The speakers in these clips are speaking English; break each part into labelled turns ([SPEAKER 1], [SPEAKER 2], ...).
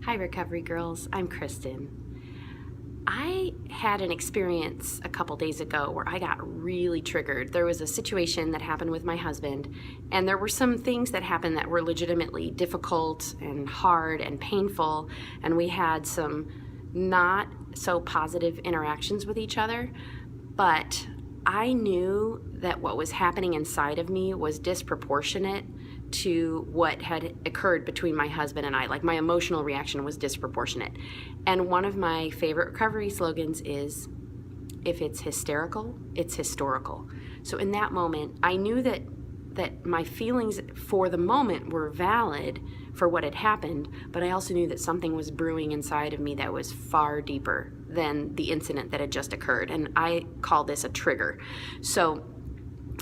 [SPEAKER 1] Hi, Recovery Girls. I'm Kristin. I had an experience a couple days ago where I got really triggered. There was a situation that happened with my husband, and there were some things that happened that were legitimately difficult and hard and painful, and we had some not so positive interactions with each other, but I knew that what was happening inside of me was disproportionate to what had occurred between my husband and I. Like, my emotional reaction was disproportionate. And one of my favorite recovery slogans is, if it's hysterical, it's historical. So in that moment, I knew that my feelings for the moment were valid for what had happened, but I also knew that something was brewing inside of me that was far deeper than the incident that had just occurred. And I call this a trigger. So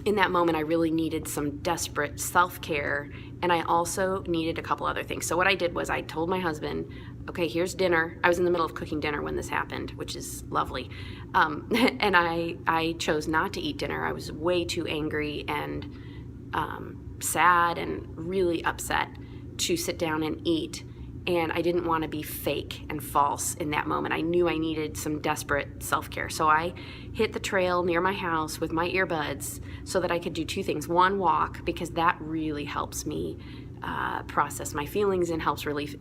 [SPEAKER 1] in that moment, I really needed some desperate self-care, and I also needed a couple other things. So what I did was I told my husband, okay, here's dinner. I was in the middle of cooking dinner when this happened, which is lovely. And I chose not to eat dinner. I was way too angry and sad and really upset to sit down and eat. And I didn't want to be fake and false in that moment. I knew I needed some desperate self-care. So I hit the trail near my house with my earbuds so that I could do two things. One, walk, because that really helps me process my feelings and helps release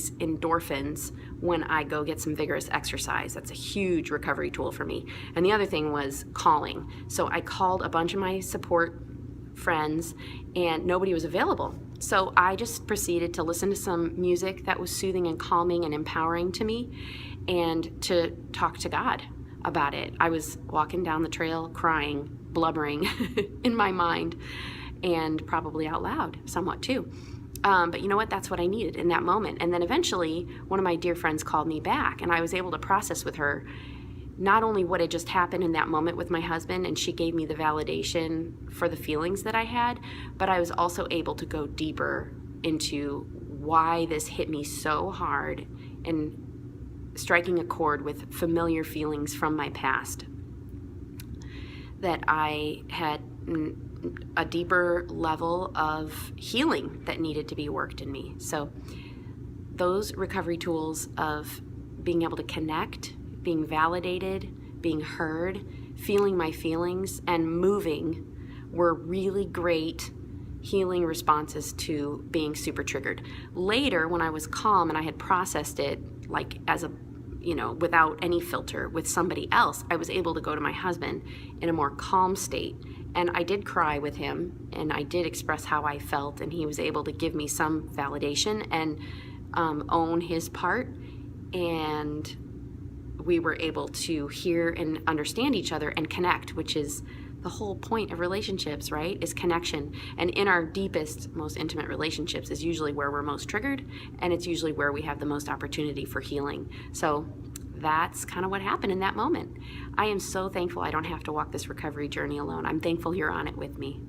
[SPEAKER 1] endorphins when I go get some vigorous exercise. That's a huge recovery tool for me. And the other thing was calling. So I called a bunch of my support friends and nobody was available. So I just proceeded to listen to some music that was soothing and calming and empowering to me, and to talk to God about it. I was walking down the trail crying, blubbering in my mind, and probably out loud somewhat too. But you know what? That's what I needed in that moment. And then eventually one of my dear friends called me back, and I was able to process with her not only what had just happened in that moment with my husband, and she gave me the validation for the feelings that I had, but I was also able to go deeper into why this hit me so hard and striking a chord with familiar feelings from my past. That I had a deeper level of healing that needed to be worked in me. So those recovery tools of being able to connect, being validated, being heard, feeling my feelings, and moving were really great healing responses to being super triggered. Later, when I was calm and I had processed it, like as a, without any filter with somebody else, I was able to go to my husband in a more calm state. And I did cry with him, and I did express how I felt, and he was able to give me some validation and own his part. And we were able to hear and understand each other and connect, which is the whole point of relationships, right? Is connection. And in our deepest, most intimate relationships is usually where we're most triggered, and it's usually where we have the most opportunity for healing. So that's kind of what happened in that moment. I am so thankful I don't have to walk this recovery journey alone. I'm thankful you're on it with me.